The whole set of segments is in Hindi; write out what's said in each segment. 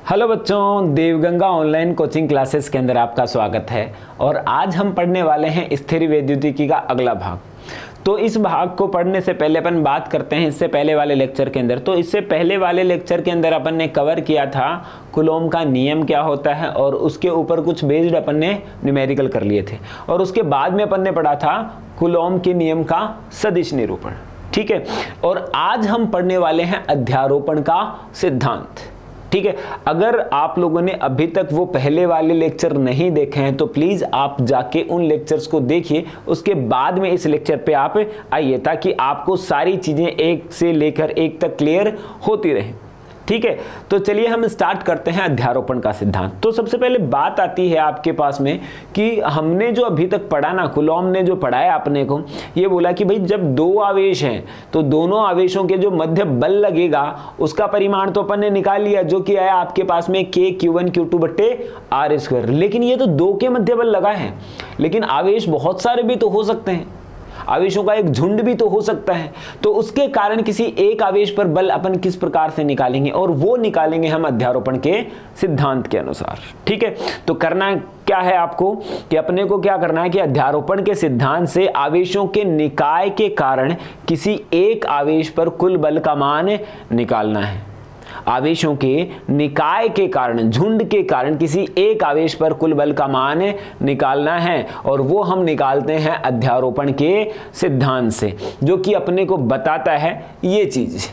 हेलो बच्चों, देवगंगा ऑनलाइन कोचिंग क्लासेस के अंदर आपका स्वागत है। और आज हम पढ़ने वाले हैं स्थिर वैद्युतिकी का अगला भाग। तो इस भाग को पढ़ने से पहले अपन बात करते हैं इससे पहले वाले लेक्चर के अंदर। तो इससे पहले वाले लेक्चर के अंदर अपन ने कवर किया था कूलॉम का नियम क्या होता है, और उसके ऊपर कुछ बेस्ड अपन ने न्यूमेरिकल कर लिए थे। और उसके बाद में अपन ने पढ़ा था कूलॉम के नियम का सदिश निरूपण। ठीक है, और आज हम पढ़ने वाले हैं अध्यारोपण का सिद्धांत। ठीक है, अगर आप लोगों ने अभी तक वो पहले वाले लेक्चर नहीं देखे हैं तो प्लीज आप जाके उन लेक्चर्स को देखिए, उसके बाद में इस लेक्चर पे आप आइए, ताकि आपको सारी चीजें एक से लेकर एक तक क्लियर होती रहे। ठीक है, तो चलिए हम स्टार्ट करते हैं अध्यारोपण का सिद्धांत। तो सबसे पहले बात आती है आपके पास में कि हमने जो अभी तक पढ़ा ना, कूलॉम ने जो पढ़ाया अपने को, ये बोला कि भाई जब दो आवेश हैं तो दोनों आवेशों के जो मध्य बल लगेगा उसका परिमाण तो अपन ने निकाल लिया, जो कि आया आपके पास में k q1 q2 बट्टे आर स्क्वायर। लेकिन ये तो दो के मध्य बल लगा है, लेकिन आवेश बहुत सारे भी तो हो सकते हैं, आवेशों का एक झुंड भी तो हो सकता है। तो उसके कारण किसी एक आवेश पर बल अपन किस प्रकार से निकालेंगे, और वो निकालेंगे हम अध्यारोपण के सिद्धांत के अनुसार। ठीक है, तो करना क्या है आपको कि अपने को क्या करना है कि अध्यारोपण के सिद्धांत से आवेशों के निकाय के कारण किसी एक आवेश पर कुल बल का मान निकालना है। आवेशों के निकाय के कारण, झुंड के कारण किसी एक आवेश पर कुल बल का मान निकालना है, और वो हम निकालते हैं अध्यारोपण के सिद्धांत से, जो कि अपने को बताता है ये चीज।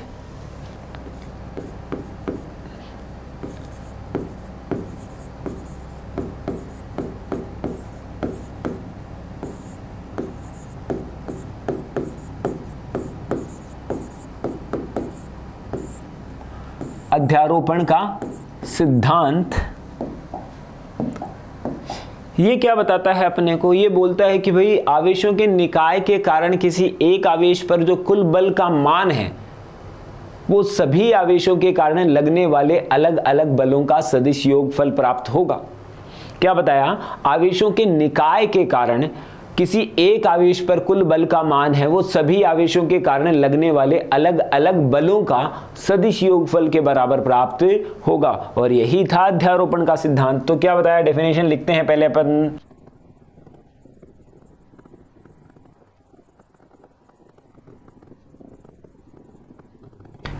अध्यारोपण का सिद्धांत ये क्या बताता है अपने को, ये बोलता है कि भाई आवेशों के निकाय के कारण किसी एक आवेश पर जो कुल बल का मान है वो सभी आवेशों के कारण लगने वाले अलग अलग बलों का सदिश योगफल प्राप्त होगा। क्या बताया, आवेशों के निकाय के कारण किसी एक आवेश पर कुल बल का मान है वो सभी आवेशों के कारण लगने वाले अलग अलग बलों का सदिश योगफल के बराबर प्राप्त होगा, और यही था अध्यारोपण का सिद्धांत। तो क्या बताया, डेफिनेशन लिखते हैं पहले अपन।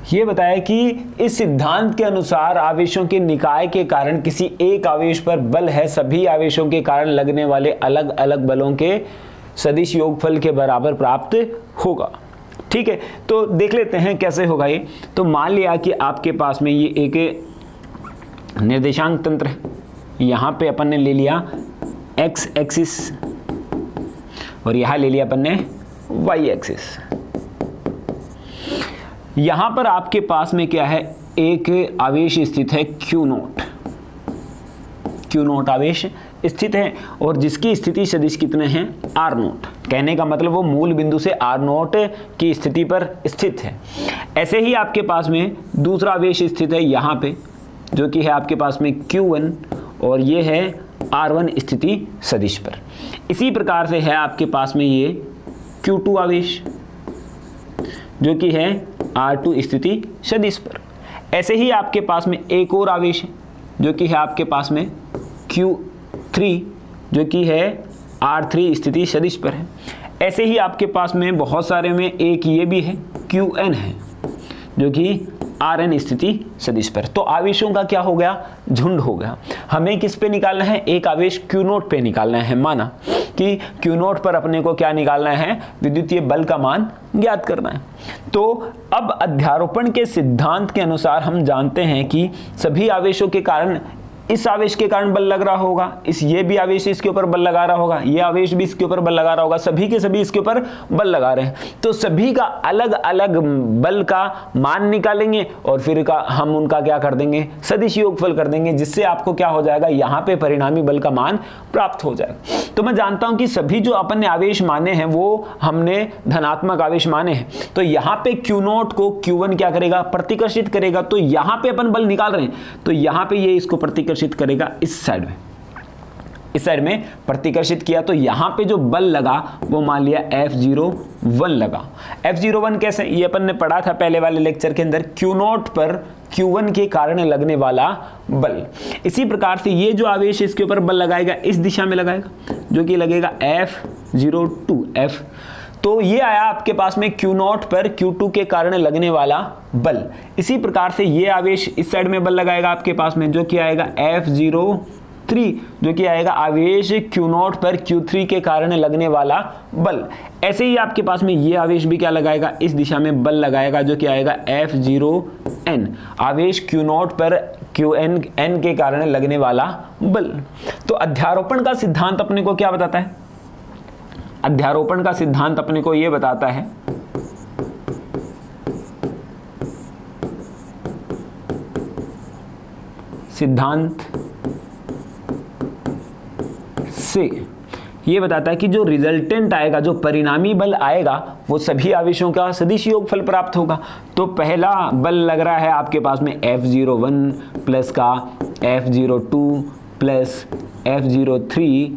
ये बताया कि इस सिद्धांत के अनुसार आवेशों के निकाय के कारण किसी एक आवेश पर बल है सभी आवेशों के कारण लगने वाले अलग अलग बलों के सदिश योगफल के बराबर प्राप्त होगा। ठीक है, तो देख लेते हैं कैसे होगा ये। तो मान लिया कि आपके पास में ये एक निर्देशांक तंत्र है, यहां पे अपन ने ले लिया x एक्सिस और यहां ले लिया अपन ने y एक्सिस। यहां पर आपके पास में क्या है, एक आवेश स्थित है Q नोट आवेश स्थित है, और जिसकी स्थिति सदिश कितने हैं, R नोट। कहने का मतलब वो मूल बिंदु से R नोट की स्थिति पर स्थित है। ऐसे ही आपके पास में दूसरा आवेश स्थित है यहां पे, जो कि है आपके पास में Q1, और ये है R1 स्थिति सदिश पर। इसी प्रकार से है आपके पास में ये Q2 आवेश, जो कि है R2 स्थिति सदिश पर। ऐसे ही आपके पास में एक और आवेश है जो कि है आपके पास में Q3, जो कि है R3 स्थिति सदिश पर है। ऐसे ही आपके पास में बहुत सारे में एक ये भी है Qn है, जो कि Rn स्थिति सदिश पर। तो आवेशों का क्या हो गया, झुंड हो गया। हमें किस पे निकालना है, एक आवेश Q नोट पे निकालना है। माना कि Q नोट पर अपने को क्या निकालना है, विद्युतीय बल का मान ज्ञात करना है। तो अब अध्यारोपण के सिद्धांत के अनुसार हम जानते हैं कि सभी आवेशों के कारण इस आवेश के कारण बल लग रहा होगा, ये भी आवेश इसके ऊपर बल लगा रहा होगा, ये आवेश भी इसके ऊपर बल लगा रहा होगा, सभी के सभी इसके ऊपर बल लगा रहे हैं। तो सभी का अलग अलग बल का मान निकालेंगे और फिर हम उनका क्या कर देंगे, सदिश योगफल कर देंगे, जिससे आपको क्या हो जाएगा, यहाँ पे परिणामी बल का मान प्राप्त हो जाएगा। तो मैं जानता हूं कि सभी जो अपन ने आवेश माने हैं वो हमने धनात्मक आवेश माने हैं। तो यहाँ पे Q नोट को Q1 क्या करेगा, प्रतिकर्षित करेगा। तो यहाँ पे अपन बल निकाल रहे हैं, तो यहाँ पे ये इसको प्रतिकर्षित करेगा इस साइड में, इस साइड में प्रतिकर्षित किया। तो यहां पे जो बल लगा वो मान लिया F01 लगा। F01 कैसे, ये अपन ने पढ़ा था पहले वाले लेक्चर के अंदर, Q नोट पर Q1 के कारण लगने वाला बल। इसी प्रकार से ये जो आवेश इसके ऊपर बल लगाएगा इस दिशा में लगाएगा, जो कि लगेगा F02 F। तो ये आया आपके पास में Q0 पर Q2 के कारण लगने वाला बल। इसी प्रकार से ये आवेश इस साइड में बल लगाएगा आपके पास में, जो कि आएगा F03, जो कि आएगा आवेश Q0 पर Q3 के कारण लगने वाला बल। ऐसे ही आपके पास में ये आवेश भी क्या लगाएगा, इस दिशा में बल लगाएगा, जो कि आएगा F0n, आवेश Q0 पर Qn के कारण लगने वाला बल। तो अध्यारोपण का सिद्धांत अपने को क्या बताता है? अध्यारोपण का सिद्धांत अपने को यह बताता है सिद्धांत से ये बताता है कि जो रिजल्टेंट आएगा, जो परिणामी बल आएगा, वो सभी आवेशों का सदिश योगफल प्राप्त होगा। तो पहला बल लग रहा है आपके पास में F01 प्लस का F02 plus F03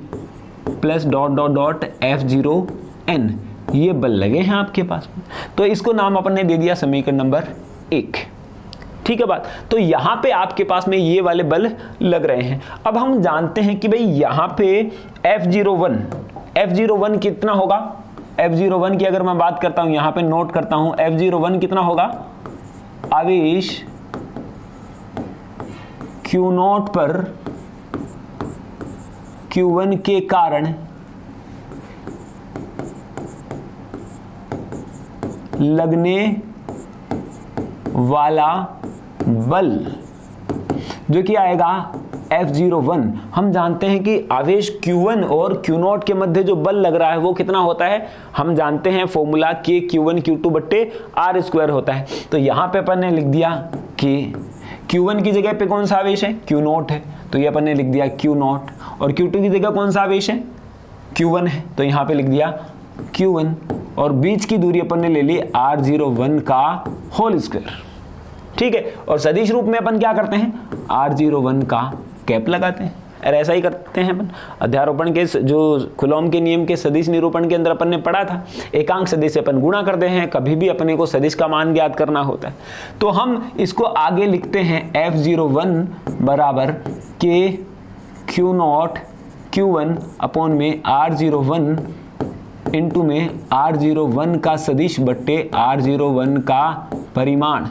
plus dot dot dot F0n, ये बल लगे हैं आपके पास में। तो इसको नाम अपन ने दे दिया समीकरण नंबर 1। ठीक है बात। तो यहां पे आपके पास में ये वाले बल लग रहे हैं। अब हम जानते हैं कि भाई यहां पे F01 कितना होगा? F01 की अगर मैं बात करता हूं, यहां पे नोट करता हूं, F01 कितना होगा? आवेश Q0 पर Q1 के कारण लगने वाला बल, जो कि आएगा F01। हम जानते हैं कि आवेश Q1 और Q0 के मध्य जो बल लग रहा है वो कितना होता है? हम जानते हैं फॉर्मूला के Q1 Q2 बट्टे R स्क्वायर होता है। तो यहां पे अपन ने लिख दिया कि Q1 की जगह पे कौन सा आवेश है? Q0 है, तो ये अपन ने लिख दिया Q0। और Q2 की जगह कौन सा आवेश है? Q1 है, तो यहां पे लिख दिया Q1। और बीच की दूरी अपन ने ले ली R01 का होल स्क्वायर। ठीक है। और सदिश रूप में अपन क्या करते हैं? R01 का कैप लगाते हैं, और ऐसा ही करते हैं अपन। अध्यारोपण के जो कुलॉम के नियम के सदिश निरूपण के अंदर अपन ने पढ़ा था, एकांक सदिश से अपन गुणा करते हैं, कभी भी अपने को सदिश का मान ज्ञात करना होता है। तो हम इसको आगे लिखते हैं F01 बराबर के Q0 Q1 अपॉन में R01 इंटू में R01 का सदिश बट्टे R01 का परिमाण।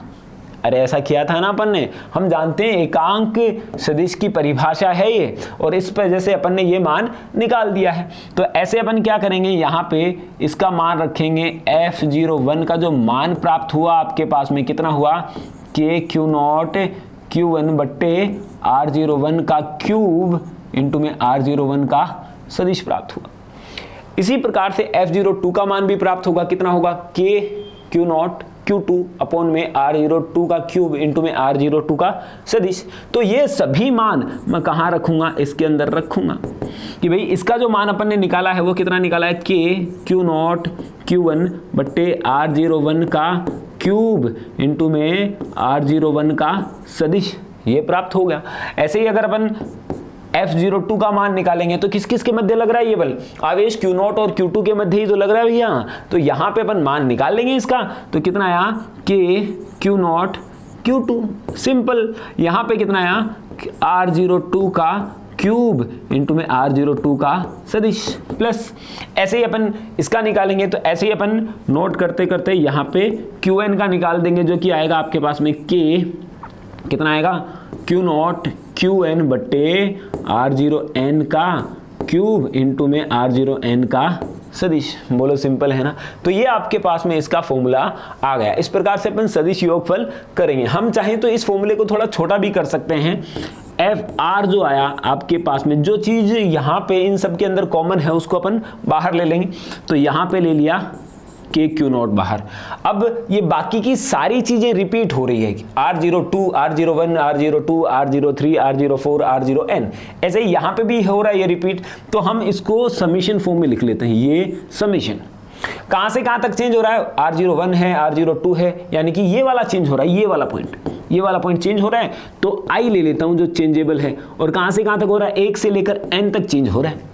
अरे ऐसा किया था ना अपन ने। हम जानते हैं एकांक सदिश की परिभाषा है ये, और इस पर जैसे अपन ने ये मान निकाल दिया है। तो ऐसे अपन क्या करेंगे, यहाँ पे इसका मान रखेंगे। F01 का जो मान प्राप्त हुआ आपके पास में कितना हुआ? के Q0 Q1 बट्टे R01 का क्यूब इंटू में R01 का सदिश प्राप्त हुआ। इसी प्रकार से F02 का मान भी प्राप्त होगा। कितना होगा? के Q0 Q2 अपॉन में R02 का क्यूब इंटू में R02 का सदिश। तो ये सभी मान मैं कहाँ रखूंगा? इसके अंदर रखूंगा कि भाई इसका जो मान अपन ने निकाला है वो कितना निकाला है? के Q0 Q1 बट्टे R01 का क्यूब इंटू में R01 का सदिश, ये प्राप्त हो गया। ऐसे ही अगर अपन F02 का मान निकालेंगे तो किस किस के मध्य लग रहा है ये बल? आवेश Q0 और Q2 के मध्य ही तो लग रहा है भैया। तो यहाँ पे अपन मान निकाल लेंगे इसका। तो कितना आया? के Q0 Q2। सिंपल। यहाँ पे कितना आया? R02 का क्यूब इंटू में R02 का सदिश प्लस। ऐसे ही अपन इसका निकालेंगे। तो ऐसे ही अपन नोट करते करते यहाँ पे Qn का निकाल देंगे, जो कि आएगा आपके पास में के कितना आएगा? Q0 Qn बट्टे R0n का क्यूब इंटू में R0n का सदिश। बोलो सिंपल है ना। तो ये आपके पास में इसका फॉर्मूला आ गया। इस प्रकार से अपन सदिश योगफल करेंगे। हम चाहें तो इस फॉर्मूले को थोड़ा छोटा भी कर सकते हैं। FR जो आया आपके पास में, जो चीज यहाँ पे इन सब के अंदर कॉमन है उसको अपन बाहर ले लेंगे। तो यहाँ पे ले लिया के Q0 बाहर। अब ये बाकी की सारी चीजें रिपीट हो रही है। R02 R01 R02 R03 R04 R0n, ऐसे ही यहाँ पे भी हो रहा है ये रिपीट। तो हम इसको समीशन फॉर्म में लिख लेते हैं। ये समीशन कहाँ से कहाँ तक चेंज हो रहा है? R01 है, R02 है, यानी कि ये वाला चेंज हो रहा है। ये वाला पॉइंट चेंज हो रहा है। तो I ले लेता हूं जो चेंजेबल है। और कहाँ से कहाँ तक हो रहा है? 1 से लेकर n तक चेंज हो रहा है।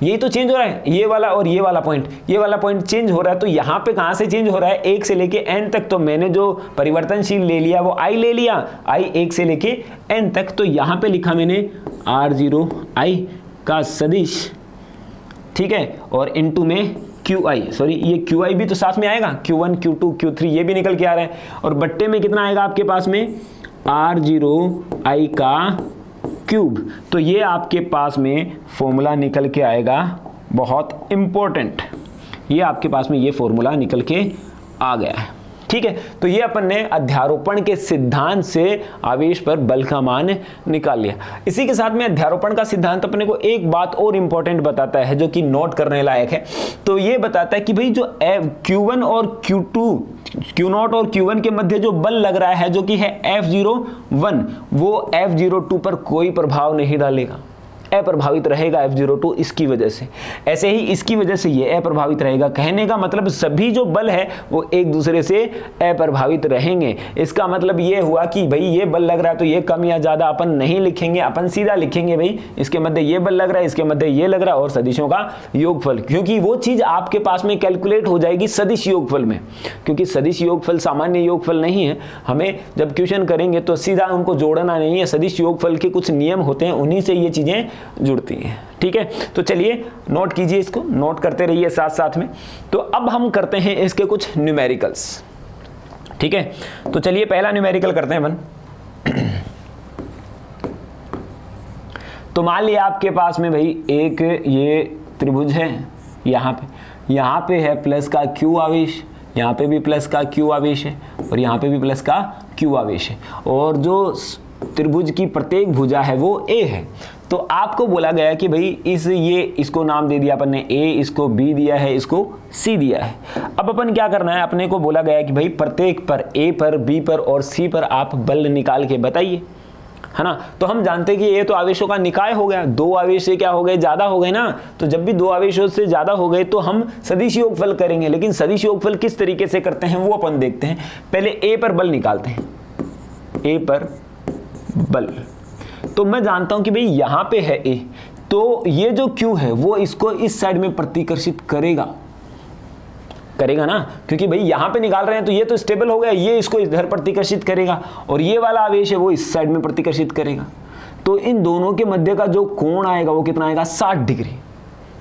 यही तो चेंज हो रहा है, ये वाला और ये वाला पॉइंट, ये वाला पॉइंट चेंज हो रहा है। तो यहाँ पे कहाँ से चेंज हो रहा है, 1 से लेके n तक। तो मैंने जो परिवर्तनशील ले लिया वो i ले लिया, i 1 से लेके n तक। तो यहाँ पे लिखा मैंने r0 i का सदिश, ठीक है, और इनटू में qi, सॉरी ये qi भी तो साथ में आएगा, q1 q2 q3 ये भी निकल के आ रहा है। और बट्टे में कितना आएगा आपके पास में, r0 i का क्यूब। तो ये आपके पास में फॉर्मूला निकल के आएगा, बहुत इंपॉर्टेंट, ये आपके पास में ये फॉर्मूला निकल के आ गया है, ठीक है। तो ये अपन ने अध्यारोपण के सिद्धांत से आवेश पर बल का मान निकाल लिया। इसी के साथ में अध्यारोपण का सिद्धांत अपने को एक बात और इंपॉर्टेंट बताता है जो कि नोट करने लायक है। तो ये बताता है कि भाई जो Q1 और Q2, Q0 और Q1 के मध्य जो बल लग रहा है जो कि है F01, वो F02 पर कोई प्रभाव नहीं डालेगा, अप्रभावित रहेगा F02 इसकी वजह से। ऐसे ही इसकी वजह से ये अप्रभावित रहेगा। कहने का मतलब सभी जो बल है वो एक दूसरे से अप्रभावित रहेंगे। इसका मतलब ये हुआ कि भाई ये बल लग रहा है तो ये कम या ज्यादा अपन नहीं लिखेंगे, अपन सीधा लिखेंगे भाई इसके मध्य ये बल लग रहा है, इसके मध्य ये लग रहा है और सदिशों का योगफल, क्योंकि वो चीज आपके पास में कैलकुलेट हो जाएगी सदिश योगफल में। क्योंकि सदिश योगफल सामान्य योगफल नहीं है, हमें जब क्वेश्चन करेंगे तो सीधा उनको जोड़ना नहीं है, सदिश योगफल के कुछ नियम होते हैं, उन्हीं से ये चीजें जुड़ती हैं, ठीक है। तो चलिए नोट कीजिए, इसको नोट करते रहिए साथ साथ में। तो अब हम करते हैं इसके कुछ न्यूमेरिकल्स, ठीक है। तो चलिए पहला न्यूमेरिकल करते हैं अपन। तो मान लिया आपके पास में भाई एक ये त्रिभुज है, यहाँ पे है प्लस का Q आवेश, यहाँ पे भी प्लस का Q आवेश है और यहाँ पे भी प्लस का Q आवेश है, और जो त्रिभुज की प्रत्येक भुजा है वो A है। तो आपको बोला गया कि भाई इसको नाम दे दिया अपन ने A, इसको B दिया है, इसको C दिया है। अब अपन क्या करना है, अपने को बोला गया कि भाई प्रत्येक पर A पर B पर और C पर आप बल निकाल के बताइए, है ना। तो हम जानते हैं कि ये तो आवेशों का निकाय हो गया, दो आवेश से क्या हो गए, ज्यादा हो गए ना। तो जब भी दो आवेशों से ज्यादा हो गए तो हम सदिश योगफल करेंगे, लेकिन सदिश योगफल किस तरीके से करते हैं वो अपन देखते हैं। पहले A पर बल निकालते हैं, A पर बल। तो मैं जानता हूं कि भाई यहां पे है A, तो ये जो Q है वो इसको इस साइड में प्रतिकर्षित करेगा ना, क्योंकि भाई यहां पे निकाल रहे हैं तो ये तो स्टेबल हो गया, ये इसको इधर प्रतिकर्षित करेगा और ये वाला आवेश है वो इस साइड में प्रतिकर्षित करेगा। तो इन दोनों के मध्य का जो कोण आएगा वो कितना आएगा, 60 डिग्री।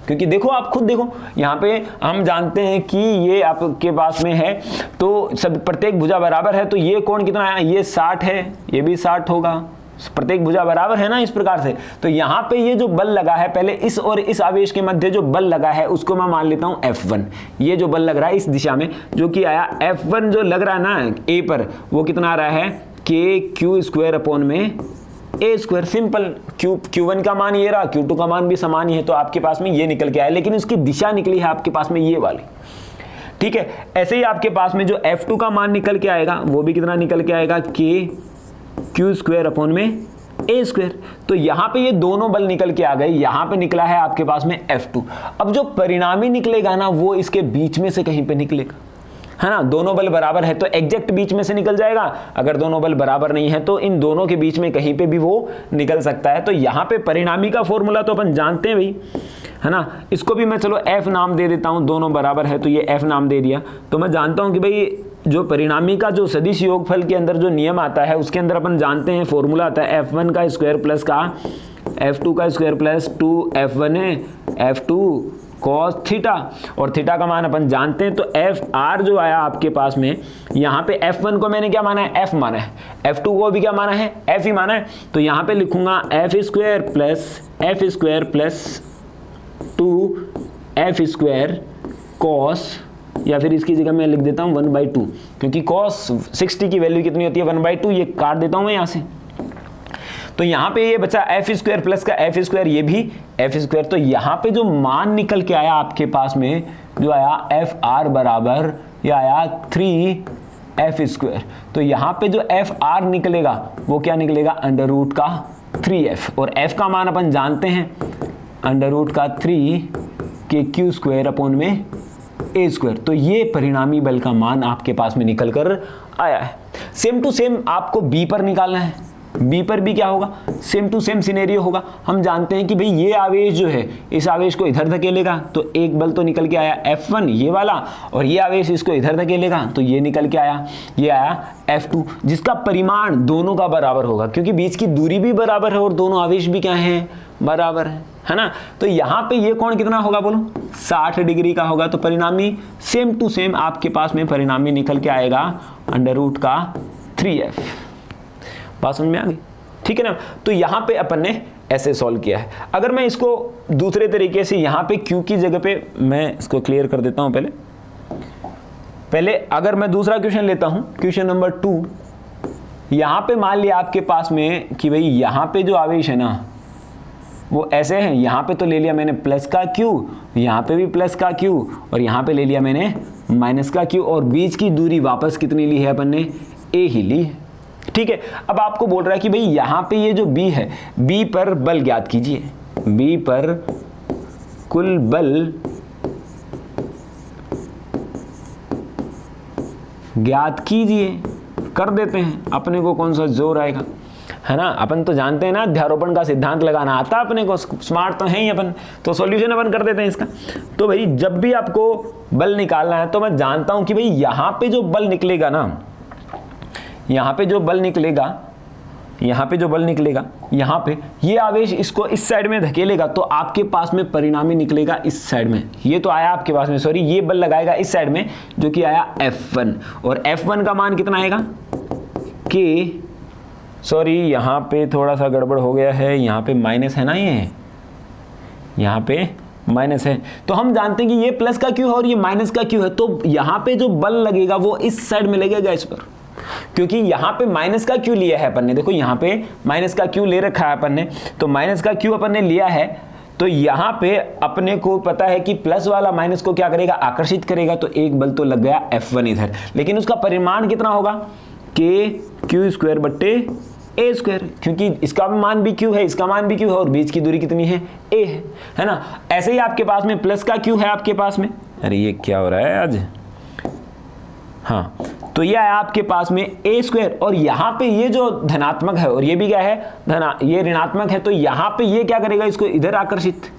क्योंकि देखो आप खुद देखो, यहाँ पे हम जानते हैं कि ये आपके पास में है तो सब प्रत्येक भुजा बराबर है, तो ये कोण कितना आया, ये 60 है, ये भी 60 होगा, प्रत्येक भुजा बराबर है ना इस प्रकार से। तो यहाँ पे ये जो बल लगा है, पहले इस और इस आवेश के मध्य जो बल लगा है उसको मैं मान लेता हूँ F1। ये जो बल लग रहा है इस दिशा में जो कि आया F1 जो लग रहा है ना A पर, वो कितना आ रहा है KQ² अपॉन में A²। सिंपल, Q1 का मान ये रहा, Q2 का मान भी समान ही है, तो आपके पास में ये निकल के आया, लेकिन उसकी दिशा निकली है आपके पास में ये वाली, ठीक है। ऐसे ही आपके पास में जो F2 का मान निकल के आएगा वो भी कितना निकल के आएगा, KQ² अपॉन में A²। तो यहाँ पे ये दोनों बल निकल के आ गए, यहाँ पे निकला है आपके पास में F2। अब जो परिणामी निकलेगा ना वो इसके बीच में से कहीं पे निकलेगा, है ना। दोनों बल बराबर है तो एग्जैक्ट बीच में से निकल जाएगा, अगर दोनों बल बराबर नहीं है तो इन दोनों के बीच में कहीं पे भी वो निकल सकता है। तो यहाँ पे परिणामी का फॉर्मूला तो अपन जानते हैं भाई, है ना। इसको भी मैं चलो F नाम दे देता हूँ, दोनों बराबर है तो ये F नाम दे दिया। तो मैं जानता हूँ कि भाई जो परिणामी का जो सदिश योगफल के अंदर जो नियम आता है उसके अंदर अपन जानते हैं फॉर्मूला आता है F1 का स्क्वायर प्लस का F2 का स्क्वायर प्लस 2F1 है F2 cos थीटा, और थीटा का मान अपन जानते हैं। तो FR जो आया आपके पास में, यहाँ पे F1 को मैंने क्या माना है, F माना है, F2 को भी क्या माना है, F ही माना है। तो यहाँ पे लिखूंगा F² प्लस 2F² cos, या फिर इसकी जगह मैं लिख देता हूँ 1/2, क्योंकि cos 60 की वैल्यू कितनी होती है 1/2, ये काट देता हूँ मैं यहाँ से। तो यहाँ पे ये बचा F² प्लस का F², ये भी F²। तो यहाँ पे जो मान निकल के आया आपके पास में जो आया FR बराबर ये आया 3F²। तो यहाँ पे जो FR निकलेगा वो क्या निकलेगा, अंडर रूट का 3F, और F का मान अपन जानते हैं अंडर रूट का 3KQ² अपॉन में A²। तो ये परिणामी बल का मान आपके पास में निकल कर आया है। सेम टू सेम आपको B पर निकालना है, बी पर भी क्या होगा, सेम टू सेम सिनेरियो होगा। हम जानते हैं कि भाई ये आवेश जो है इस आवेश को इधर धकेलेगा तो एक बल तो निकल के आया F1 ये वाला, और ये आवेश इसको इधर धकेलेगा तो ये निकल के आया, ये आया F2, जिसका परिमाण दोनों का बराबर होगा क्योंकि बीच की दूरी भी बराबर है और दोनों आवेश भी क्या है, बराबर है ना। तो यहाँ पे ये कोण कितना होगा बोलो, 60 डिग्री का होगा। तो परिणामी सेम टू सेम आपके पास में परिणामी निकल के आएगा अंडर रूट का 3f। बात समझ में आ गई, ठीक है ना। तो यहाँ पे अपन ने ऐसे सॉल्व किया है। अगर मैं इसको दूसरे तरीके से यहाँ पे q की जगह पे, मैं इसको क्लियर कर देता हूँ पहले अगर मैं दूसरा क्वेश्चन लेता हूँ, क्वेश्चन नंबर 2, यहाँ पे मान लिया आपके पास में कि भाई यहाँ पे जो आवेश है ना वो ऐसे है, यहाँ पे तो ले लिया मैंने प्लस का q, यहाँ पे भी प्लस का q, और यहाँ पे ले लिया मैंने माइनस का q, और बीच की दूरी वापस कितनी ली है अपन ने, a ही ली है, ठीक है। अब आपको बोल रहा है कि भाई यहाँ पे ये जो b है, b पर बल ज्ञात कीजिए, b पर कुल बल ज्ञात कीजिए। कर देते हैं, अपने को कौन सा जोर आएगा, है ना। अपन तो जानते हैं ना अध्यारोपण का सिद्धांत लगाना आता है अपने को, स्मार्ट तो हैं ही अपन, तो सॉल्यूशन अपन कर देते हैं इसका। तो भाई जब भी आपको बल निकालना है तो मैं जानता हूं कि भाई यहाँ पे जो बल निकलेगा ना, यहाँ पे जो बल निकलेगा, यहाँ पे जो बल निकलेगा, यहाँ पे ये आवेश इसको इस साइड में धकेलेगा तो आपके पास में परिणामी निकलेगा इस साइड में। ये तो आया आपके पास में, सॉरी ये बल लगाएगा इस साइड में जो कि आया F1, और F1 का मान कितना आएगा कि, सॉरी यहाँ पे थोड़ा सा गड़बड़ हो गया है, यहाँ पे माइनस है ना, ये यहाँ पे माइनस है, तो हम जानते हैं कि ये प्लस का क्यू है और ये माइनस का क्यू है, तो यहाँ पे जो बल लगेगा वो इस साइड में लगेगा इस पर, क्योंकि यहाँ पे माइनस का क्यू लिया है अपन ने। देखो यहाँ पे माइनस का क्यू ले रखा है अपन ने, तो माइनस का क्यू अपन ने लिया है, तो यहाँ पे अपने को पता है कि प्लस वाला माइनस को क्या करेगा, आकर्षित करेगा, तो एक बल तो लग गया F1 इधर, लेकिन उसका परिमाण कितना होगा, के क्यू स्क्वायर बट्टे ए स्क्वायर, क्योंकि इसका मान भी क्यू है, इसका मान भी क्यू है, और बीच की दूरी कितनी है, ए है ना। ऐसे ही आपके पास में प्लस का क्यू है आपके पास में, अरे ये क्या हो रहा है आज, हाँ, तो ये आया आपके पास में ए स्क्वायर, और यहाँ पे ये जो धनात्मक है और ये भी क्या है, ये ऋणात्मक है, तो यहाँ पे ये क्या करेगा, इसको इधर आकर्षित,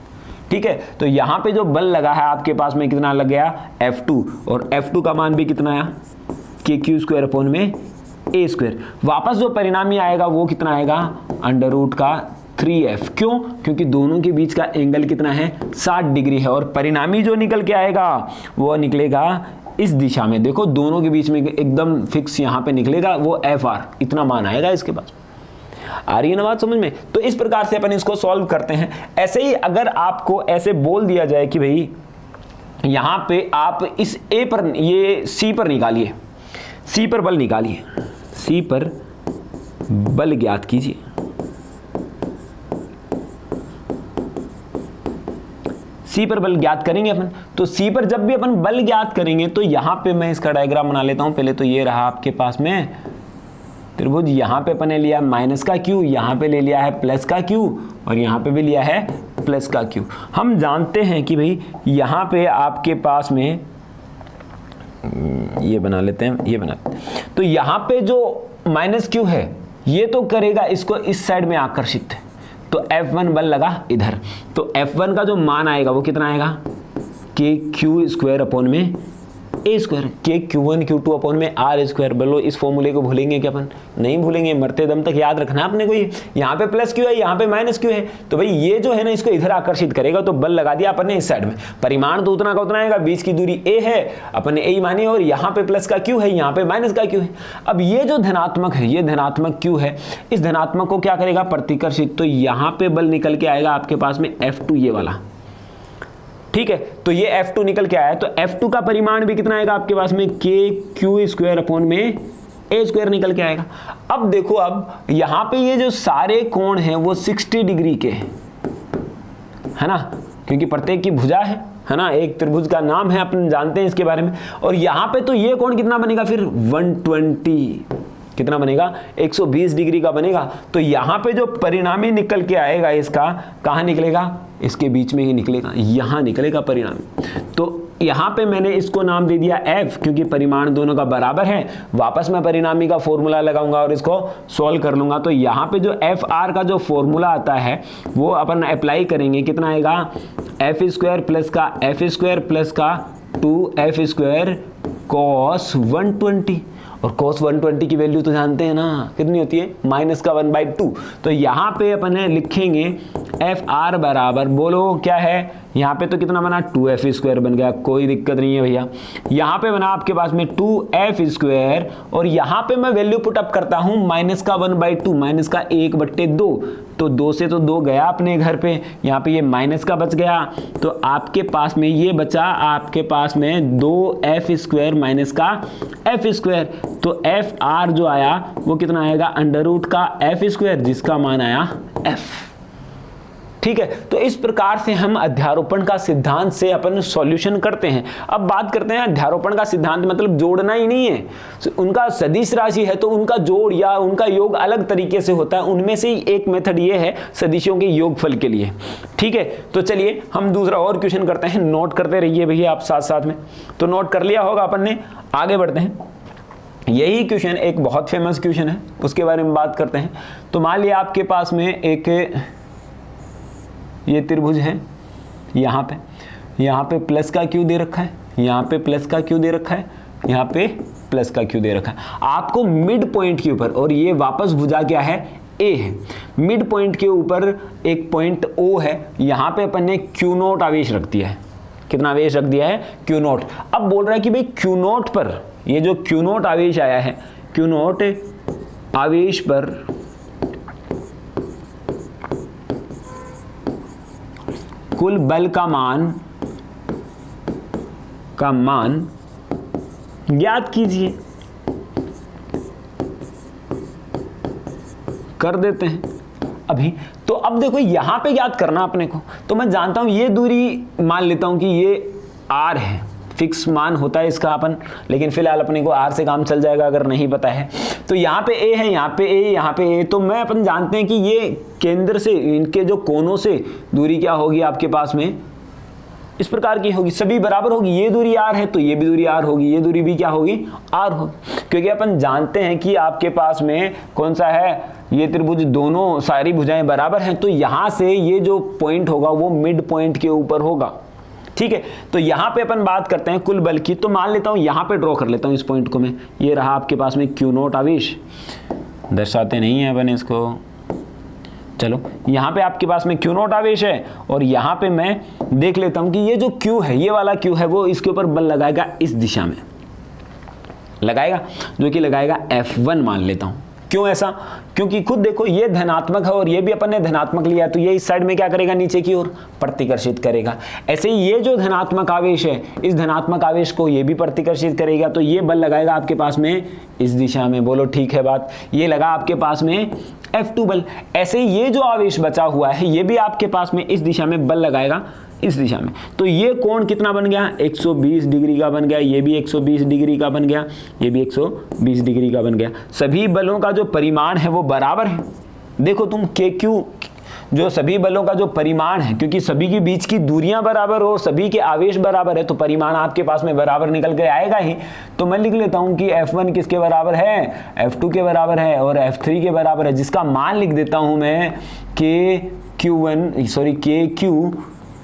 ठीक है। तो यहाँ पे जो बल लगा है आपके पास में कितना लग गया, F2, और F2 का मान भी कितना आया, के क्यू स्क्वायर अपॉन में ए स्क्वायर। वापस जो परिणामी आएगा वो कितना आएगा, अंडर रूट का 3f। क्यों, क्योंकि दोनों के बीच का एंगल कितना है, 60 डिग्री है, और परिणामी जो निकल के आएगा वो निकलेगा इस दिशा में। देखो दोनों के बीच में एकदम फिक्स यहाँ पे निकलेगा वो FR, इतना मान आएगा इसके पास। आ रही है ना बात समझ में। तो इस प्रकार से अपन इसको सॉल्व करते हैं। ऐसे ही अगर आपको ऐसे बोल दिया जाए कि भाई यहाँ पे आप इस A पर, ये C पर निकालिए, C पर बल निकालिए, C पर बल ज्ञात कीजिए, C पर बल ज्ञात करेंगे अपन। तो C पर जब भी अपन बल ज्ञात करेंगे तो यहाँ पे मैं इसका डायग्राम बना लेता हूँ। पहले तो ये रहा आपके पास में त्रिभुज, यहाँ पे अपन ने लिया माइनस का Q, यहाँ पे ले लिया है प्लस का Q, और यहाँ पे भी लिया है प्लस का Q। हम जानते हैं कि भाई यहाँ पे आपके पास में ये बना लेते हैं, ये बना, तो यहाँ पे जो माइनस Q है ये तो करेगा इसको इस साइड में आकर्षित, तो F1 बल लगा इधर, तो F1 का जो मान आएगा वो कितना आएगा, के क्यू स्क्वायर अपॉन में ए स्क्वायर, के Q1 Q2 अपॉन में R स्क्वायर। बोलो इस फॉर्मूले को भूलेंगे क्या अपन, नहीं भूलेंगे, मरते दम तक याद रखना अपने को। ये यहाँ पे प्लस क्यू है, यहाँ पे माइनस क्यू है, तो भाई ये जो है ना इसको इधर आकर्षित करेगा, तो बल लगा दिया अपन ने इस साइड में। परिमाण तो उतना का उतना आएगा, बीच की दूरी a है, अपन ने a मानी, और यहाँ पे प्लस का q है, यहाँ पे माइनस का q है। अब ये जो धनात्मक है, ये धनात्मक q है, इस धनात्मक को क्या करेगा, प्रतिकर्षित, तो यहाँ पे बल निकल के आएगा आपके पास में F2 ये वाला, ठीक है। तो ये F2 निकल के आया, तो F2 का परिमाण भी कितना आएगा आपके पास में, के क्यू स्क्वायर अपॉन में ए स्क्वायर निकल के आएगा। अब देखो, अब यहाँ पे ये जो सारे कोण हैं वो 60 डिग्री के हैं, है ना, क्योंकि प्रत्येक की भुजा है ना, एक त्रिभुज का नाम है, अपन जानते हैं इसके बारे में। और यहाँ पे तो ये कोण कितना बनेगा फिर 120, कितना बनेगा, 120 डिग्री का बनेगा। तो यहाँ पे जो परिणामी निकल के आएगा इसका, कहाँ निकलेगा, इसके बीच में ही निकलेगा, यहाँ निकलेगा परिणामी। तो यहाँ पे मैंने इसको नाम दे दिया f, क्योंकि परिमाण दोनों का बराबर है। वापस मैं परिणामी का फॉर्मूला लगाऊंगा और इसको सॉल्व कर लूंगा। तो यहाँ पे जो एफ आर का जो फॉर्मूला आता है वो अपन अप्लाई करेंगे। कितना आएगा, एफ स्क्वायर प्लस का एफ स्क्वायर प्लस का 2f स्क्वायर cos 120, और cos 120 की वैल्यू तो जानते हैं ना कितनी होती है, -1/2। तो यहाँ पे अपन लिखेंगे एफ आर बराबर, बोलो क्या है, यहाँ पे तो कितना बना 2f स्क्वायर बन गया, कोई दिक्कत नहीं है भैया। यहाँ पे बना आपके पास में 2f स्क्वायर, और यहाँ पे मैं वैल्यू पुट अप करता हूँ -1/2, -1/2, तो 2 से तो 2 गया अपने घर पे, यहाँ पे ये माइनस का बच गया। तो आपके पास में ये बचा आपके पास में 2f स्क्वायर माइनस का f स्क्वायर। तो एफ आर जो आया वो कितना आएगा, √ का f स्क्वायर, जिसका मान आया f। ठीक है, तो इस प्रकार से हम अध्यारोपण का सिद्धांत से अपन सॉल्यूशन करते हैं। अब बात करते हैं अध्यारोपण का सिद्धांत, मतलब जोड़ना ही नहीं है, उनका सदिश राशि है तो उनका जोड़ या उनका योग अलग तरीके से होता है। उनमें से ही एक मेथड ये है सदिशों के योगफल के लिए। ठीक है, तो चलिए हम दूसरा और क्वेश्चन करते हैं, नोट करते रहिए भैया आप साथ साथ में। तो नोट कर लिया होगा अपन ने, आगे बढ़ते हैं। यही क्वेश्चन एक बहुत फेमस क्वेश्चन है, उसके बारे में बात करते हैं। तो मान लिया आपके पास में एक ये त्रिभुज है, यहाँ पे प्लस का क्यू दे रखा है, यहाँ पे प्लस का क्यू दे रखा है, यहाँ पे प्लस का क्यू दे रखा है आपको मिड पॉइंट के ऊपर, और ये वापस भुजा क्या है, ए है। मिड पॉइंट के ऊपर एक पॉइंट ओ है, यहाँ पे अपन ने क्यू नोट आवेश रख दिया है। कितना आवेश रख दिया है, क्यू नोट। अब बोल रहा है कि भाई क्यू नोट पर, ये जो क्यू नोट आवेश आया है, क्यू नोट आवेश पर कुल बल का मान ज्ञात कीजिए। कर देते हैं अभी। तो अब देखो यहां पे ज्ञात करना अपने को, तो मैं जानता हूं ये दूरी, मान लेता हूं कि ये r है, फिक्स मान होता है इसका अपन, लेकिन फिलहाल अपने को r से काम चल जाएगा अगर नहीं पता है। तो यहाँ पे a है, यहाँ पे a, यहाँ पे a, तो मैं अपन जानते हैं कि ये केंद्र से, इनके जो कोनों से दूरी क्या होगी आपके पास में, इस प्रकार की होगी, सभी बराबर होगी। ये दूरी r है तो ये भी दूरी r होगी, ये दूरी भी क्या होगी, r होगी, क्योंकि अपन जानते हैं कि आपके पास में कौन सा है, ये त्रिभुज, दोनों सारी भुजाएं बराबर हैं। तो यहाँ से ये जो पॉइंट होगा वो मिड पॉइंट के ऊपर होगा। ठीक है, तो यहाँ पे अपन बात करते हैं कुल बल की। तो मान लेता हूँ यहाँ पे ड्रॉ कर लेता हूँ इस पॉइंट को मैं, ये रहा आपके पास में क्यू नोट आवेश, दर्शाते नहीं है अपन इसको, चलो यहाँ पे आपके पास में क्यू नोट आवेश है, और यहाँ पे मैं देख लेता हूँ कि ये जो क्यू है, ये वाला क्यू है, वो इसके ऊपर बल लगाएगा, इस दिशा में लगाएगा, जो कि लगाएगा F1 मान लेता हूँ। क्यों ऐसा, क्योंकि खुद देखो ये धनात्मक है और ये भी अपन ने धनात्मक लिया, तो ये इस साइड में क्या करेगा, नीचे की ओर प्रतिकर्षित करेगा। ऐसे ही ये जो धनात्मक आवेश है, इस धनात्मक आवेश को ये भी प्रतिकर्षित करेगा, तो ये बल लगाएगा आपके पास में इस दिशा में। बोलो ठीक है बात, ये लगा आपके पास में F2 बल। ऐसे ही ये जो आवेश बचा हुआ है, ये भी आपके पास में इस दिशा में बल लगाएगा, इस दिशा में। तो ये कोण कितना बन गया, 120 डिग्री का बन गया, ये भी 120 डिग्री का बन गया, ये भी 120 डिग्री का बन गया। सभी बलों का जो परिमाण है वो बराबर है। देखो तुम KQ, जो सभी बलों का जो परिमाण है, क्योंकि सभी के बीच की दूरियां बराबर और सभी के आवेश बराबर है, तो परिमाण आपके पास में बराबर निकल के आएगा ही। तो मैं लिख लेता हूं कि F1 किसके बराबर है, F2 के बराबर है, और F3 के बराबर है, जिसका मान लिख देता हूं मैं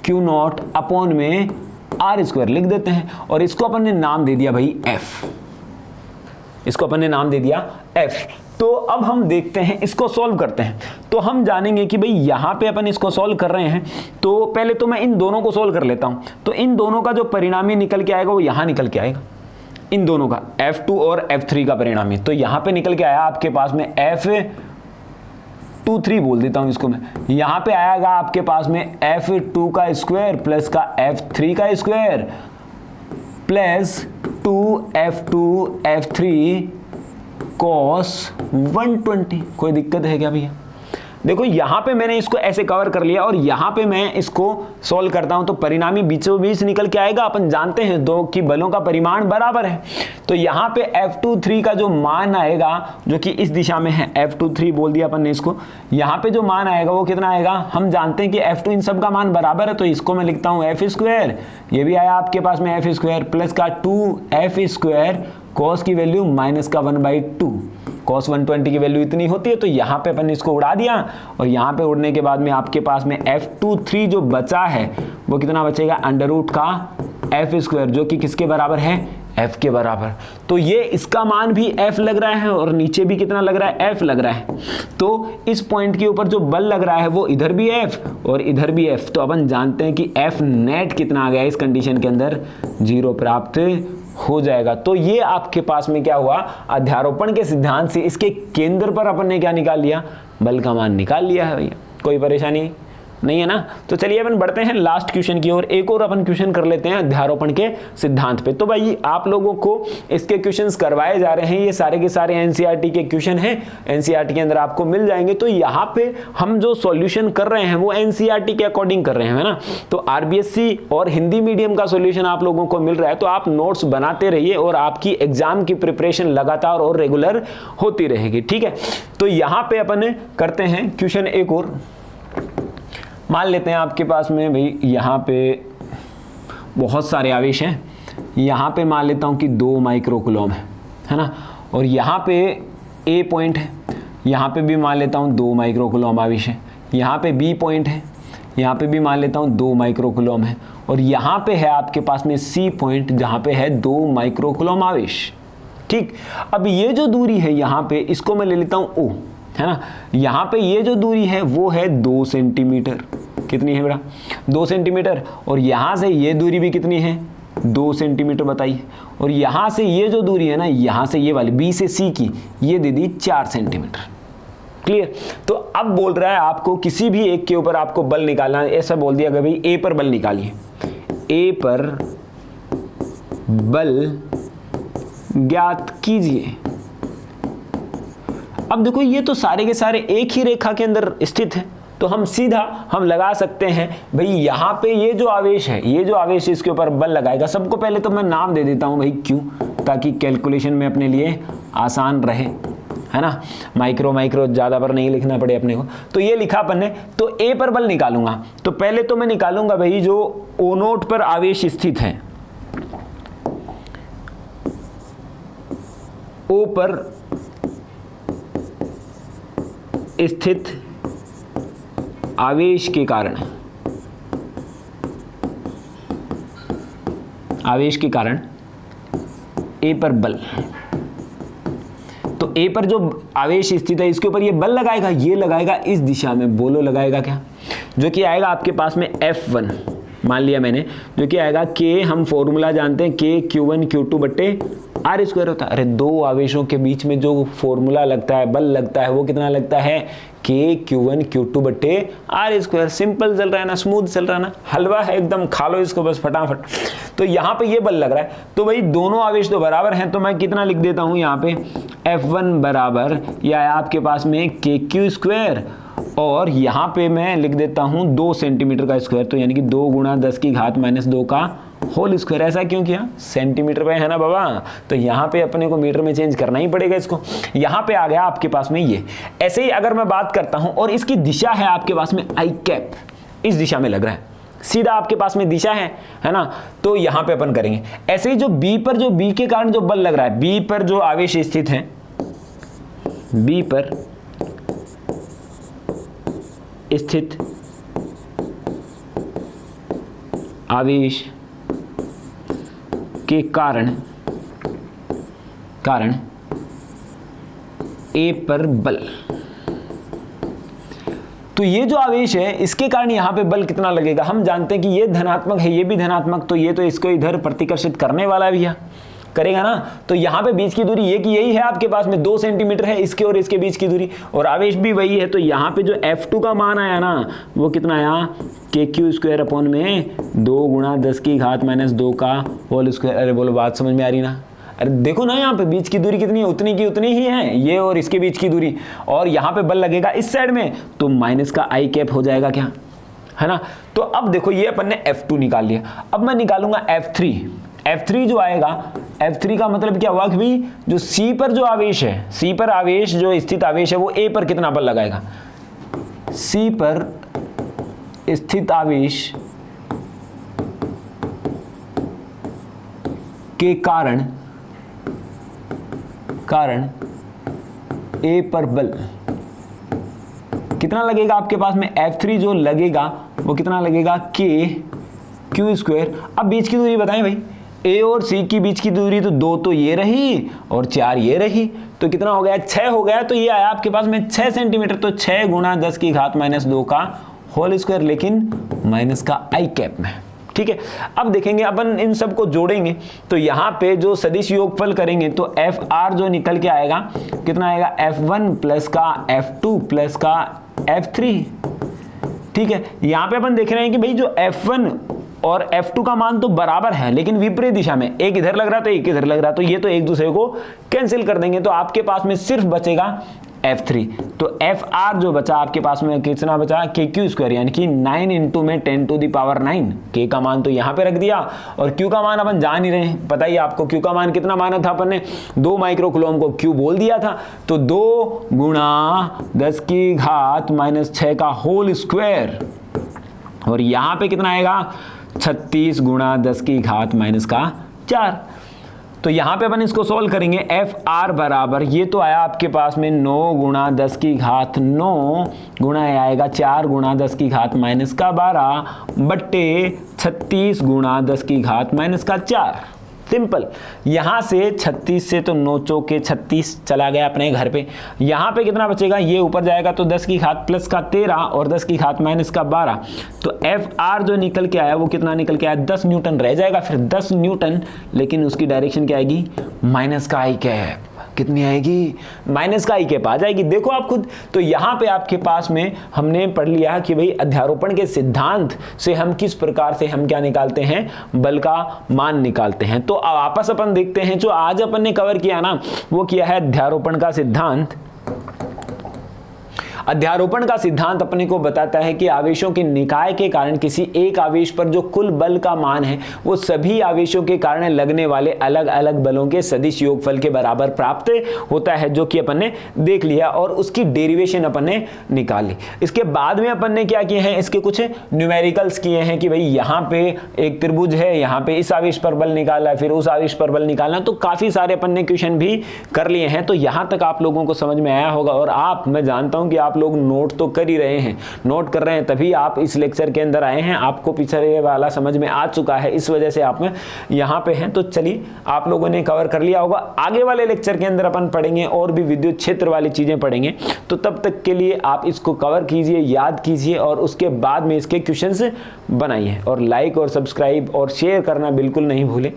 Q नॉट अपॉन में R² लिख देते हैं, और इसको अपन ने नाम दे दिया भाई F, इसको अपन ने नाम दे दिया F। तो अब हम देखते हैं, इसको सॉल्व करते हैं। तो हम जानेंगे कि भाई यहाँ पे अपन इसको सॉल्व कर रहे हैं, तो पहले तो मैं इन दोनों को सॉल्व कर लेता हूँ। तो इन दोनों का जो परिणामी निकल के आएगा वो यहाँ निकल के आएगा, इन दोनों का F2 और F3 का परिणामी। तो यहाँ पे निकल के आया आपके पास में F23 बोल देता हूँ इसको मैं, यहाँ पे आएगा आपके पास में F2 का स्क्वायर प्लस का F3 का square plus 2F2 F3 cos 120। कोई दिक्कत है क्या भैया, देखो यहाँ पे मैंने इसको ऐसे कवर कर लिया और यहाँ पे मैं इसको सॉल्व करता हूं तो परिणामी बीचों बीच निकल के आएगा। अपन जानते हैं दो कि बलों का परिमाण बराबर है, तो यहाँ पे F23 का जो मान आएगा जो कि इस दिशा में है, F23 बोल दिया अपन ने इसको, यहाँ पे जो मान आएगा वो कितना आएगा, हम जानते हैं कि F2 इन सब का मान बराबर है, तो इसको मैं लिखता हूँ F स्क्वायर, ये भी आया आपके पास में F स्क्वायर प्लस का 2F स्क्वायर कॉस की वैल्यू माइनस का 1/2, कॉस 120 की वैल्यू इतनी होती है, तो यहाँ पे अपन इसको उड़ा दिया और यहाँ पे उड़ने के बाद में आपके पास में F23 जो बचा है वो कितना बचेगा, अंडर रूट का F स्क्वायर जो कि किसके बराबर है, F के बराबर। तो ये इसका मान भी F लग रहा है और नीचे भी कितना लग रहा है, F लग रहा है। तो इस पॉइंट के ऊपर जो बल लग रहा है वो इधर भी F और इधर भी F, तो अपन जानते हैं कि F नेट कितना आ गया इस कंडीशन के अंदर, 0 प्राप्त हो जाएगा। तो ये आपके पास में क्या हुआ, अध्यारोपण के सिद्धांत से इसके केंद्र पर अपन ने क्या निकाल लिया, बल का मान निकाल लिया है भैया, कोई परेशानी नहीं है ना। तो चलिए अपन बढ़ते हैं लास्ट क्वेश्चन की ओर, एक और अपन क्वेश्चन कर लेते हैं अध्यारोपण के सिद्धांत पे। तो भाई आप लोगों को इसके क्वेश्चंस करवाए जा रहे हैं, ये सारे के सारे एनसीईआरटी के क्वेश्चन हैं, एनसीईआरटी के अंदर आपको मिल जाएंगे। तो यहाँ पे हम जो सॉल्यूशन कर रहे हैं वो एनसीईआरटी के अकॉर्डिंग कर रहे हैं, है ना। तो आरबीएससी और हिंदी मीडियम का सॉल्यूशन आप लोगों को मिल रहा है, तो आप नोट्स बनाते रहिए और आपकी एग्जाम की प्रिपरेशन लगातार और रेगुलर होती रहेगी, ठीक है। तो यहाँ पे अपन करते हैं क्वेश्चन एक और, मान लेते हैं आपके पास में भाई यहाँ पे बहुत सारे आवेश हैं, यहाँ पे मान लेता हूँ कि 2 माइक्रोकूलम है ना, और यहाँ पे A पॉइंट है, यहाँ पे भी मान लेता हूँ 2 माइक्रोकूलम आवेश है, यहाँ पे B पॉइंट है, यहाँ पे भी मान लेता हूँ 2 माइक्रोकूलम है, और यहाँ पे है आपके पास में C पॉइंट जहाँ पे है 2 माइक्रोकूलम आवेश, ठीक। अब ये जो दूरी है यहाँ पे इसको मैं ले लेता हूँ O, है ना। यहाँ पे ये जो दूरी है वो है 2 सेंटीमीटर, कितनी है बेटा, 2 सेंटीमीटर, और यहाँ से ये दूरी भी कितनी है, 2 सेंटीमीटर बताइए, और यहाँ से ये जो दूरी है ना, यहाँ से ये वाली B से C की, ये दे दी 4 सेंटीमीटर, क्लियर। तो अब बोल रहा है आपको किसी भी एक के ऊपर आपको बल निकालना है, ऐसा बोल दिया भाई A पर बल निकालिए, A पर बल ज्ञात कीजिए। अब देखो ये तो सारे के सारे एक ही रेखा के अंदर स्थित है, तो हम सीधा हम लगा सकते हैं भाई यहाँ पे ये जो आवेश है, ये जो आवेश इसके ऊपर बल लगाएगा, सबको पहले तो मैं नाम दे देता हूँ भाई Q, ताकि कैलकुलेशन में अपने लिए आसान रहे, है ना, माइक्रो ज़्यादा पर नहीं लिखना पड़े अपने को। तो ये लिखा अपन ने, तो A पर बल निकालूंगा, तो पहले तो मैं निकालूंगा भाई जो O नोट पर आवेश स्थित है, O पर स्थित आवेश के कारण, A पर बल, तो A पर जो आवेश स्थित है इसके ऊपर ये बल लगाएगा, ये लगाएगा इस दिशा में, बोलो लगाएगा क्या, जो कि आएगा आपके पास में F1 मान लिया मैंने, जो कि आएगा K, हम फॉर्मूला जानते हैं K Q1 Q2 बट्टे R स्क्वायर होता है। अरे दो आवेशों के बीच में जो फॉर्मूला लगता है, बल लगता है, वो कितना लगता है, K Q1 Q2 बट्टे R स्क्वायर। सिंपल चल रहा है ना, स्मूथ चल रहा है ना, हलवा है एकदम, खा लो इसको बस फटाफट। तो यहाँ पे ये बल लग रहा है, तो भाई दोनों आवेश तो बराबर हैं, तो मैं कितना लिख देता हूँ यहाँ पे F1 बराबर, या आपके पास में KQ स्क्वायर, और यहाँ पे मैं लिख देता हूँ 2 सेंटीमीटर का स्क्वायर, तो यानी कि 2 गुणा 10 की घात -2 का होल स्क्वायर। ऐसा क्यों किया, सेंटीमीटर पे है ना बाबा, तो यहाँ पे अपने को मीटर में चेंज करना ही पड़ेगा इसको। यहाँ पे आ गया आपके पास में ये। ऐसे ही अगर मैं बात करता हूँ और इसकी दिशा है आपके पास में I कैप, इस दिशा में लग रहा है, सीधा आपके पास में दिशा है ना, तो यहाँ पे अपन करेंगे। ऐसे ही जो B के कारण जो बल लग रहा है, B पर जो आवेश स्थित है, B पर स्थित आवेश के कारण A पर बल, तो ये जो आवेश है इसके कारण यहाँ पे बल कितना लगेगा, हम जानते हैं कि ये धनात्मक है, ये भी धनात्मक, तो ये तो इसको इधर प्रतिकर्षित करने वाला भी है, करेगा ना। तो यहाँ पे बीच की दूरी ये की यही है आपके पास में, 2 सेंटीमीटर है इसके और इसके बीच की दूरी, और आवेश भी वही है। तो यहाँ पे जो F2 का मान आया ना, वो कितना आया, KQ स्क्वायर अपॉन में 2 गुणा 10 की घात -2 का होल स्क्वायर। अरे बोलो बात समझ में आ रही ना, अरे देखो ना यहाँ पे बीच की दूरी कितनी है, उतनी की उतनी ही है, ये और इसके बीच की दूरी, और यहाँ पे बल लगेगा इस साइड में तो माइनस का आई कैप हो जाएगा क्या, है ना। तो अब देखो ये अपन ने F2 निकाल लिया, अब मैं निकालूंगा F3। F3 जो आएगा, F3 का मतलब क्या हुआ कि भाई जो C पर जो आवेश है, C पर आवेश जो स्थित आवेश है वो A पर कितना बल लगाएगा, C पर स्थित आवेश के कारण A पर बल कितना लगेगा आपके पास में, F3 जो लगेगा वो कितना लगेगा KQ²। अब बीच की दूरी बताएं भाई, A और C की बीच की दूरी तो 2 तो ये रही और 4 ये रही, तो कितना हो गया, 6 हो गया। तो ये आया आपके पास में 6 सेंटीमीटर, तो 6 गुणा 10 की घात -2 का होल स्क्वायर, लेकिन माइनस का आई कैप में, ठीक है। अब देखेंगे अपन इन सब को जोड़ेंगे तो यहाँ पे जो सदिश योगफल करेंगे तो FR जो निकल के आएगा कितना आएगा, F1 प्लस का F2 प्लस का F3, ठीक है। यहाँ पे अपन देख रहे हैं कि भाई जो F1 और F2 का मान तो बराबर है लेकिन विपरीत दिशा में, एक इधर लग रहा तो एक इधर लग रहा, तो ये तो एक दूसरे को कैंसिल कर देंगे, तो आपके पास में सिर्फ बचेगा F3। तो FR जो बचा आपके पास में कितना बचा, KQ², यानी कि 9 इंटू में 10⁹ K का मान तो यहाँ पे रख दिया, और Q का मान अपन जान ही रहे हैं, पता ही आपको Q का मान कितना माना था अपन ने, 2 माइक्रोकूलम को Q बोल दिया था, तो 2 गुणा 10 की घात -6 का होल स्क्वायर, और यहाँ पे कितना आएगा 36 गुणा 10 की घात -4। तो यहाँ पे अपन इसको सॉल्व करेंगे, FR बराबर ये तो आया आपके पास में 9 गुणा 10 की घात 9 गुणा ये आएगा 4 गुणा 10 की घात -12 बट्टे 36 गुणा 10 की घात -4। सिंपल, यहाँ से 36 से तो 9 चौके 36 चला गया अपने घर पे, यहाँ पे कितना बचेगा, ये ऊपर जाएगा तो 10 की घात प्लस का 13 और 10 की घात -12, तो FR जो निकल के आया वो कितना निकल के आया, 10 न्यूटन रह जाएगा, फिर 10 न्यूटन, लेकिन उसकी डायरेक्शन क्या आएगी, माइनस का आई कैप, कितनी आएगी, माइनस का आई कैप आ जाएगी। देखो आप खुद, तो यहाँ पे आपके पास में हमने पढ़ लिया कि भाई अध्यारोपण के सिद्धांत से हम किस प्रकार से हम क्या निकालते हैं, बल का मान निकालते हैं। तो अब वापस अपन देखते हैं जो आज अपन ने कवर किया ना, वो किया है अध्यारोपण का सिद्धांत। अध्यारोपण का सिद्धांत अपने को बताता है कि आवेशों के निकाय के कारण किसी एक आवेश पर जो कुल बल का मान है वो सभी आवेशों के कारण लगने वाले अलग अलग बलों के सदिश योगफल के बराबर प्राप्त होता है, जो कि अपन ने देख लिया और उसकी डेरिवेशन अपन ने निकाली। इसके बाद में अपन ने क्या किए हैं, इसके कुछ न्यूमेरिकल्स किए हैं कि भाई यहाँ पे एक त्रिभुज है, यहाँ पे इस आवेश पर बल निकाला, फिर उस आवेश पर बल निकालना, तो काफी सारे अपन ने क्वेश्चन भी कर लिए हैं। तो यहाँ तक आप लोगों को समझ में आया होगा, और मैं जानता हूँ कि आप लोग नोट तो कर ही रहे हैं, नोट कर रहे हैं, तभी आप इस लेक्चर के अंदर आए हैं, आपको पिछले वाला समझ में आ चुका है, इस वजह से आप यहाँ पे हैं। तो चलिए, आप लोगों ने कवर कर लिया होगा। आगे वाले लेक्चर के अंदर अपन पढ़ेंगे और भी विद्युत क्षेत्र वाली चीजें पढ़ेंगे, तो तब तक के लिए आप इसको कवर कीजिए, याद कीजिए और उसके बाद में इसके क्वेश्चंस बनाइए, और लाइक और सब्सक्राइब और शेयर करना बिल्कुल नहीं भूलें।